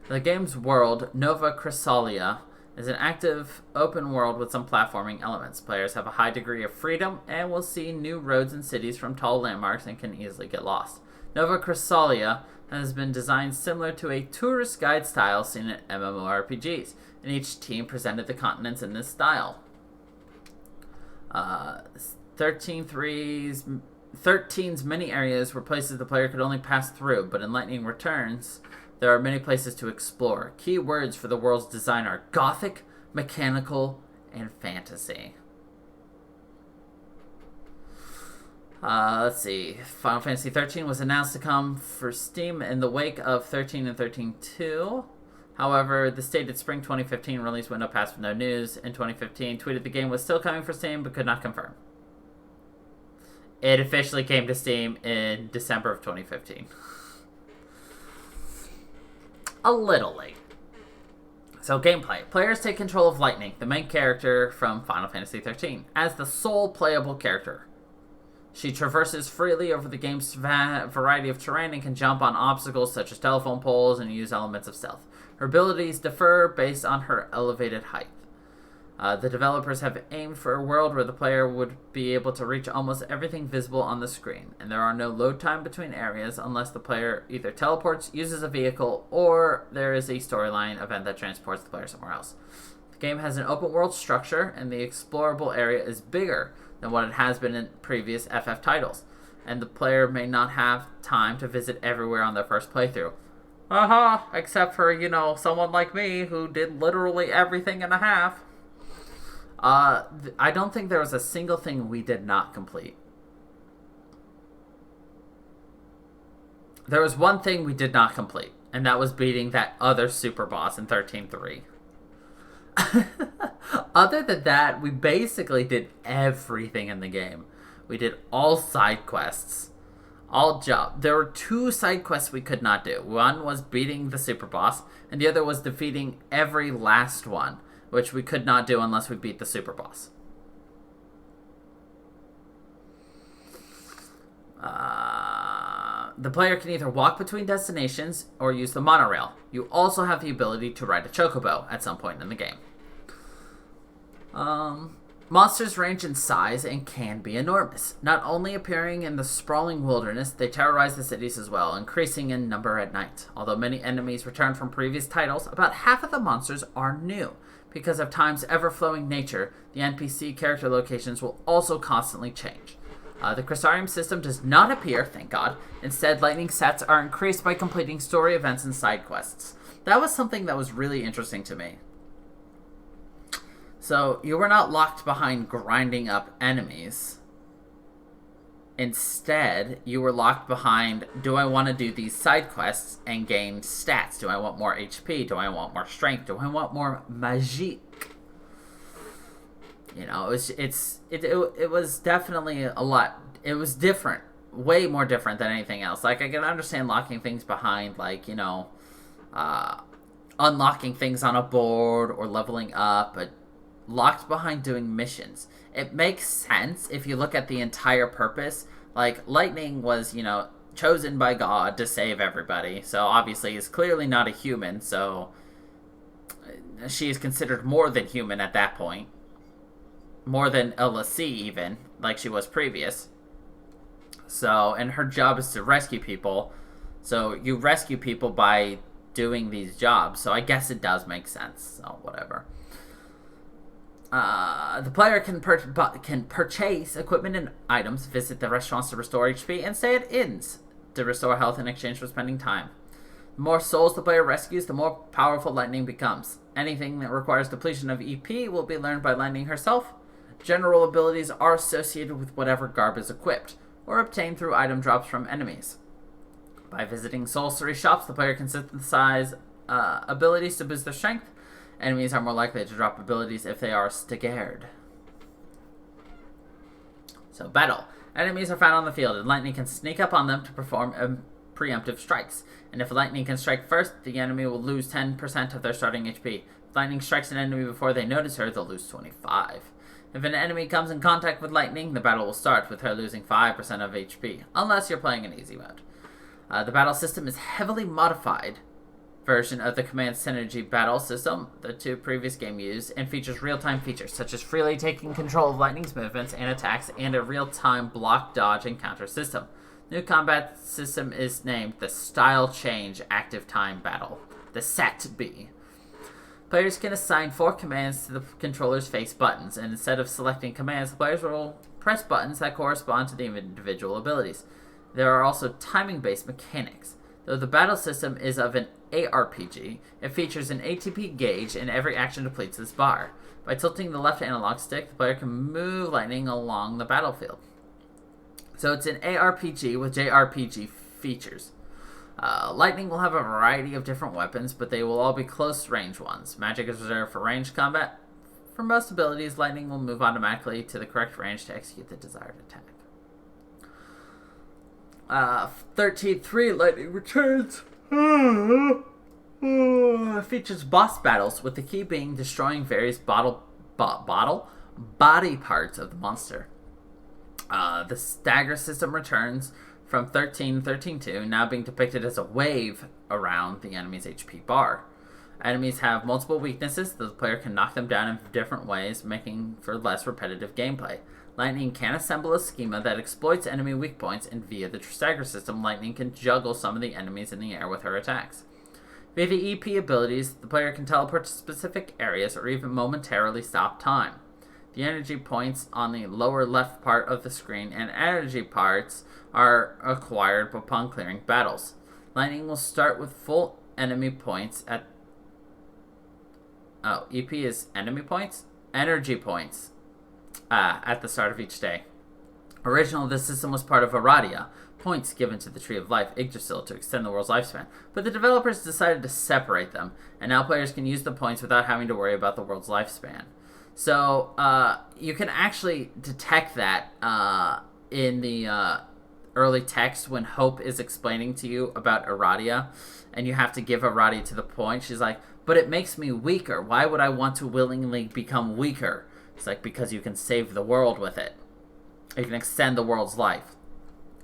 The game's world, Nova Chrysalia, It's an active, open world with some platforming elements. Players have a high degree of freedom and will see new roads and cities from tall landmarks and can easily get lost. Nova Chrysalia has been designed similar to a tourist guide style seen in MMORPGs, and each team presented the continents in this style. 13's many areas were places the player could only pass through, but in Lightning Returns, there are many places to explore. Key words for the world's design are gothic, mechanical, and fantasy. Let's see. Final Fantasy XIII was announced to come for Steam in the wake of 13 and 13-2. However, the stated spring 2015 release window passed with no news. In 2015, tweeted the game was still coming for Steam, but could not confirm. It officially came to Steam in December of 2015. A little late. So, gameplay. Players take control of Lightning, the main character from Final Fantasy XIII, as the sole playable character. She traverses freely over the game's variety of terrain and can jump on obstacles such as telephone poles and use elements of stealth. Her abilities differ based on her elevated height. The developers have aimed for a world where the player would be able to reach almost everything visible on the screen, and there are no load time between areas unless the player either teleports, uses a vehicle, or there is a storyline event that transports the player somewhere else. The game has an open world structure, and the explorable area is bigger than what it has been in previous FF titles, and the player may not have time to visit everywhere on their first playthrough. Except for, someone like me who did literally everything in a half. I don't think there was a single thing we did not complete. There was one thing we did not complete, and that was beating that other super boss in 13-3. Other than that, we basically did everything in the game. We did all side quests, all jobs. There were 2 side quests we could not do. One was beating the super boss, and the other was defeating every last one, which we could not do unless we beat the super boss. The player can either walk between destinations or use the monorail. You also have the ability to ride a chocobo at some point in the game. Monsters range in size and can be enormous. Not only appearing in the sprawling wilderness, they terrorize the cities as well, increasing in number at night. Although many enemies return from previous titles, about half of the monsters are new. Because of time's ever-flowing nature, the NPC character locations will also constantly change. The Crystarium system does not appear, thank God. Instead, lightning sets are increased by completing story events and side quests. That was something that was really interesting to me. So, you were not locked behind grinding up enemies. Instead, you were locked behind, do I want to do these side quests and gain stats? Do I want more HP? Do I want more strength? Do I want more magique? It was definitely a lot. It was different. Way more different than anything else. Like, I can understand locking things behind, unlocking things on a board or leveling up, but locked behind doing missions. It makes sense if you look at the entire purpose. Like, Lightning was, chosen by God to save everybody, so obviously is clearly not a human, so she is considered more than human at that point. More than a Lassie, even, like she was previous. So, and her job is to rescue people, so you rescue people by doing these jobs, so I guess it does make sense, so whatever. The player can purchase equipment and items, visit the restaurants to restore HP, and stay at inns to restore health in exchange for spending time. The more souls the player rescues, the more powerful Lightning becomes. Anything that requires depletion of EP will be learned by Lightning herself. General abilities are associated with whatever garb is equipped, or obtained through item drops from enemies. By visiting sorcery shops, the player can synthesize abilities to boost their strength. Enemies are more likely to drop abilities if they are staggered. So, battle. Enemies are found on the field, and Lightning can sneak up on them to perform preemptive strikes. And if Lightning can strike first, the enemy will lose 10% of their starting HP. If Lightning strikes an enemy before they notice her, they'll lose 25. If an enemy comes in contact with Lightning, the battle will start with her losing 5% of HP, unless you're playing in easy mode. The battle system is heavily modified version of the Command Synergy battle system the two previous games used, and features real-time features such as freely taking control of Lightning's movements and attacks, and a real-time block, dodge, and counter system. New combat system is named the Style Change Active Time Battle, the SAT-B. Players can assign 4 commands to the controller's face buttons, and instead of selecting commands, the players will press buttons that correspond to the individual abilities. There are also timing-based mechanics. Though the battle system is of an ARPG, it features an Atb Gauge, and every action depletes this bar. By tilting the left analog stick, the player can move Lightning along the battlefield. So it's an ARPG with JRPG features. Lightning will have a variety of different weapons, but they will all be close-range ones. Magic is reserved for ranged combat. For most abilities, Lightning will move automatically to the correct range to execute the desired attack. 13.3 Lightning Returns features boss battles, with the key being destroying various body parts of the monster. The stagger system returns from 13.2, now being depicted as a wave around the enemy's HP bar. Enemies have multiple weaknesses, so the player can knock them down in different ways, making for less repetitive gameplay. Lightning can assemble a schema that exploits enemy weak points, and via the stagger system, Lightning can juggle some of the enemies in the air with her attacks. Via the EP abilities, the player can teleport to specific areas or even momentarily stop time. The energy points on the lower left part of the screen and energy parts are acquired upon clearing battles. Lightning will start with full enemy points at... Oh, EP is enemy points? Energy points. At the start of each day. Originally, this system was part of Aradia, points given to the Tree of Life, Yggdrasil, to extend the world's lifespan, but the developers decided to separate them, and now players can use the points without having to worry about the world's lifespan. So, you can actually detect that in the early text when Hope is explaining to you about Aradia, and you have to give Aradia to the point. She's like, but it makes me weaker. Why would I want to willingly become weaker? It's like, because you can save the world with it. You can extend the world's life.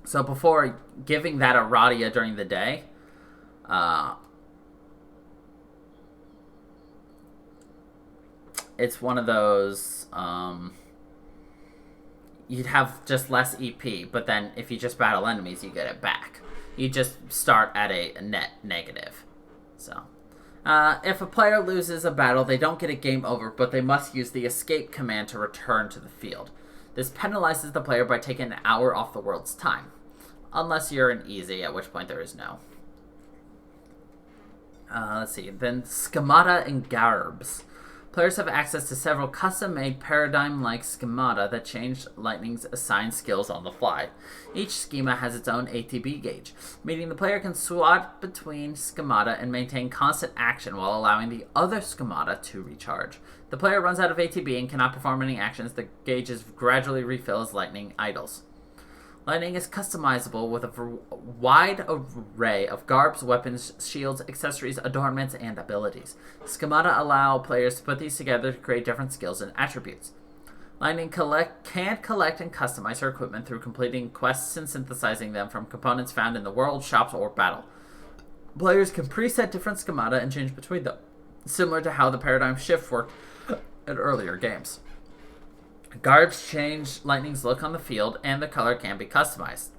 So before giving that Aradia during the day, it's one of those, you'd have just less EP, but then if you just battle enemies, you get it back. You just start at a net negative. So... if a player loses a battle, they don't get a game over, but they must use the escape command to return to the field. This penalizes the player by taking an hour off the world's time. Unless you're in easy, at which point there is no. Let's see. Then schemata and garbs. Players have access to several custom-made paradigm-like schemata that change Lightning's assigned skills on the fly. Each schema has its own Atb Gauge, meaning the player can swap between schemata and maintain constant action while allowing the other schemata to recharge. The player runs out of Atb and cannot perform any actions. The gauges gradually refill as Lightning idles. Lightning is customizable with a wide array of garbs, weapons, shields, accessories, adornments, and abilities. Schemata allow players to put these together to create different skills and attributes. Lightning can collect and customize her equipment through completing quests and synthesizing them from components found in the world, shops, or battle. Players can preset different schemata and change between them, similar to how the paradigm shift worked in earlier games. Garbs change Lightning's look on the field, and the color can be customized.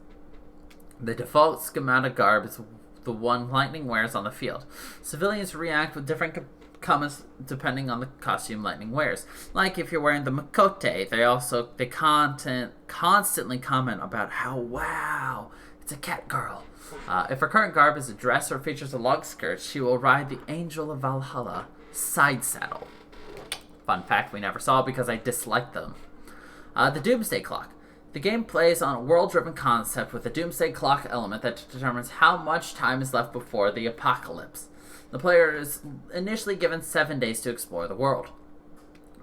The default schemata garb is the one Lightning wears on the field. Civilians react with different comments depending on the costume Lightning wears. Like if you're wearing the Makote, they constantly comment about how, wow, it's a cat girl. If her current garb is a dress or features a long skirt, she will ride the Angel of Valhalla side saddle. Fun fact we never saw because I disliked them. The Doomsday Clock. The game plays on a world-driven concept with a Doomsday Clock element that determines how much time is left before the apocalypse. The player is initially given 7 days to explore the world,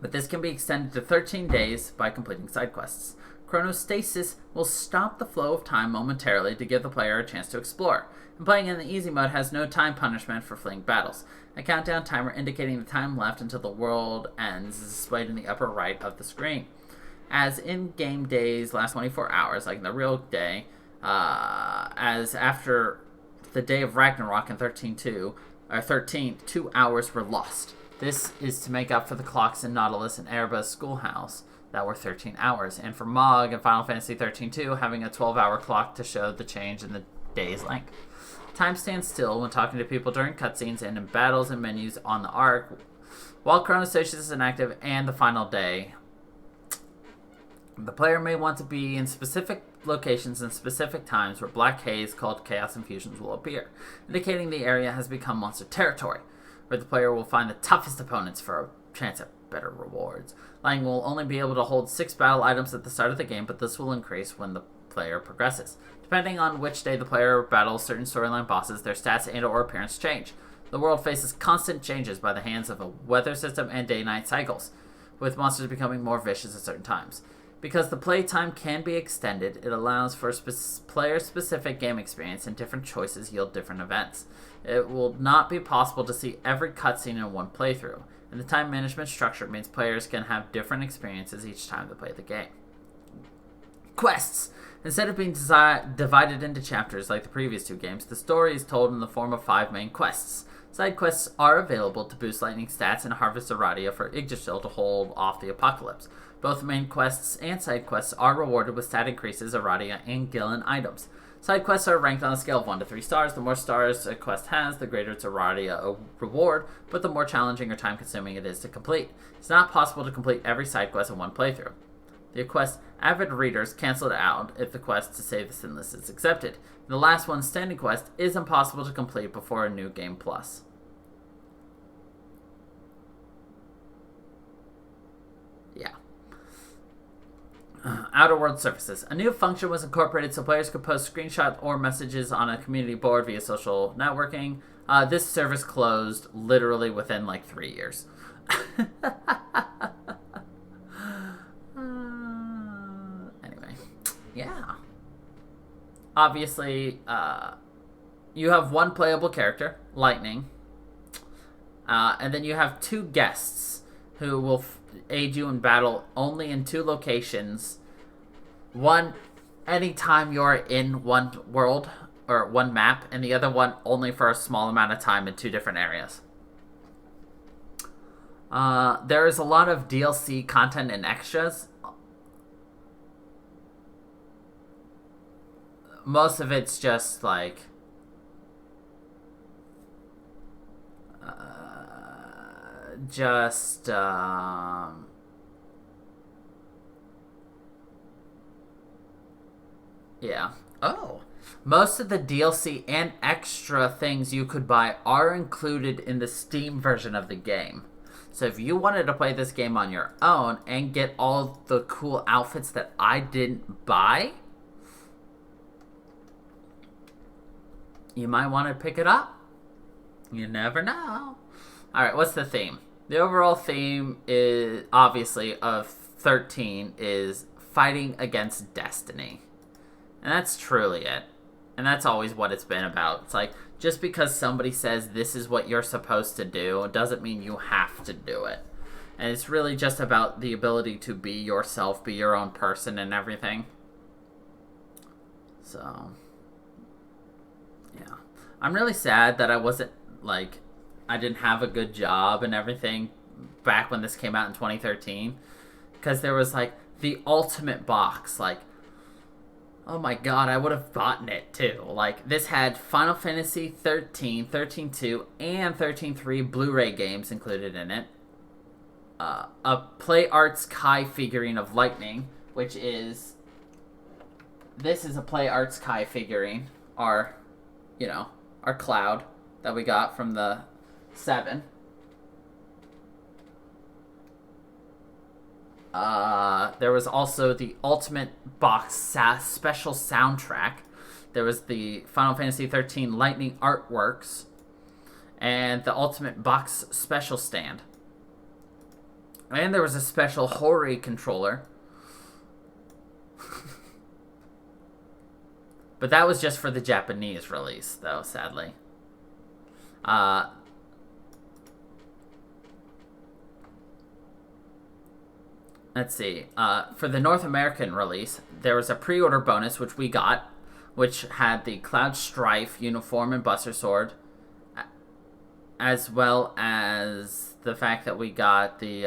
but this can be extended to 13 days by completing side quests. Chronostasis will stop the flow of time momentarily to give the player a chance to explore, and playing in the easy mode has no time punishment for fleeing battles. A countdown timer indicating the time left until the world ends is displayed in the upper right of the screen. As in-game days last 24 hours, like in the real day, as after the day of Ragnarok in 13.2, or 13, 2 hours were lost. This is to make up for the clocks in Nautilus and Ereba's schoolhouse that were 13 hours, and for Mog and Final Fantasy 13-2 having a 12-hour clock to show the change in the day's length. Time stands still when talking to people during cutscenes and in battles and menus on the Ark, while Chrono Station is inactive and the final day. The player may want to be in specific locations and specific times where black haze called Chaos Infusions will appear, indicating the area has become monster territory, where the player will find the toughest opponents for a chance at better rewards. Lightning will only be able to hold 6 battle items at the start of the game, but this will increase when the player progresses. Depending on which day the player battles certain storyline bosses, their stats and or appearance change. The world faces constant changes by the hands of a weather system and day-night cycles, with monsters becoming more vicious at certain times. Because the playtime can be extended, it allows for player-specific game experience, and different choices yield different events. It will not be possible to see every cutscene in one playthrough, and the time management structure means players can have different experiences each time they play the game. Quests. Instead of being divided into chapters like the previous 2 games, the story is told in the form of 5 main quests. Side quests are available to boost lightning stats and harvest Aradia for Yggdrasil to hold off the apocalypse. Both main quests and side quests are rewarded with stat increases, Aradia, and Gillen items. Side quests are ranked on a scale of 1 to 3 stars. The more stars a quest has, the greater its Aradia reward, but the more challenging or time-consuming it is to complete. It's not possible to complete every side quest in one playthrough. The quest avid readers cancel it out if the quest to save the sin list is accepted. The last one, standing quest, is impossible to complete before a new game plus. Yeah. Outer World Services. A new function was incorporated so players could post screenshots or messages on a community board via social networking. This service closed literally within like 3 years. Anyway, yeah. Obviously, you have one playable character, Lightning, and then you have 2 guests who will aid you in battle only in 2 locations. One, anytime you're in one world or one map, and the other one only for a small amount of time in 2 different areas. There is a lot of DLC content and extras. Most of it's just like yeah. Oh. Most of the DLC and extra things you could buy are included in the Steam version of the game. So if you wanted to play this game on your own and get all the cool outfits that I didn't buy, you might want to pick it up. You never know. Alright, what's the theme? The overall theme is, obviously, of 13 is fighting against destiny. And that's truly it. And that's always what it's been about. It's like, just because somebody says this is what you're supposed to do, doesn't mean you have to do it. And it's really just about the ability to be yourself, be your own person and everything. So, yeah. I'm really sad that I wasn't, like, I didn't have a good job and everything back when this came out in 2013. Because there was, like, the ultimate box, like, oh my god, I would have bought it too. Like, this had Final Fantasy 13, 13-2, and 13-3 Blu-ray games included in it. A Play Arts Kai figurine of Lightning, which is... This is a Play Arts Kai figurine. Our Cloud that we got from the 7. There was also the Ultimate Box special soundtrack. There was the Final Fantasy 13 Lightning artworks. And the Ultimate Box special stand. And there was a special Hori controller. But that was just for the Japanese release, though, sadly. Let's see. For the North American release, there was a pre-order bonus, which we got, which had the Cloud Strife uniform and Buster Sword. as well as the fact that we got the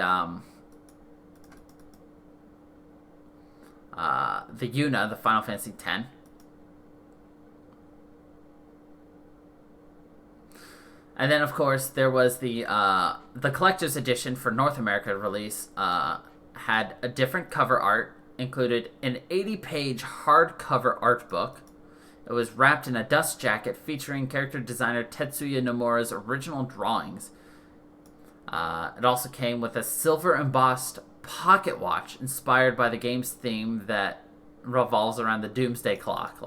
Yuna, the Final Fantasy X. And then, of course, there was the collector's edition for North America release. Had a different cover art, included an 80-page hardcover art book. It was wrapped in a dust jacket featuring character designer Tetsuya Nomura's original drawings. It also came with a silver embossed pocket watch inspired by the game's theme that revolves around the Doomsday Clock.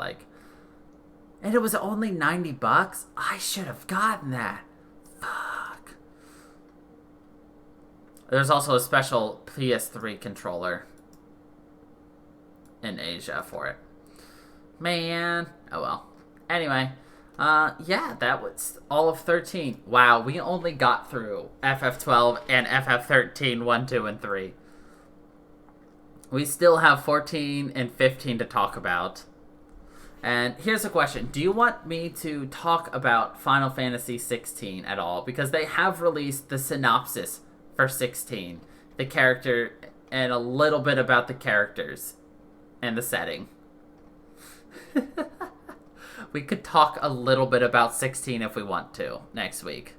And it was only $90. I should have gotten that. Fuck. There's also a special PS3 controller in Asia for it. Man. Oh well. Anyway. Yeah, that was all of 13. Wow, we only got through FF12 and FF13, 1, 2, and 3. We still have 14 and 15 to talk about. And here's a question. Do you want me to talk about Final Fantasy 16 at all? Because they have released the synopsis for 16. The character and a little bit about the characters and the setting. We could talk a little bit about 16 if we want to next week.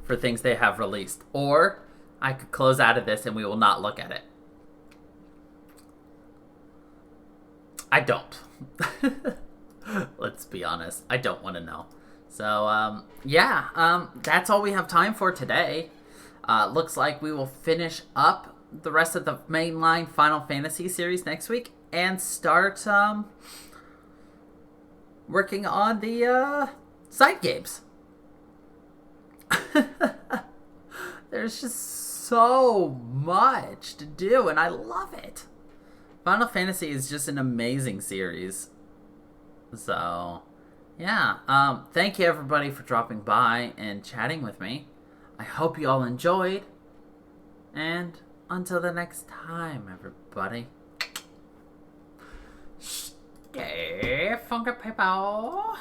For things they have released. Or I could close out of this and we will not look at it. I don't. Let's be honest. I don't want to know. So, that's all we have time for today. Looks like we will finish up the rest of the mainline Final Fantasy series next week and start working on the side games. There's just so much to do, and I love it. Final Fantasy is just an amazing series. So, yeah. Thank you, everybody, for dropping by and chatting with me. I hope you all enjoyed. And until the next time, everybody. Stay funky, people.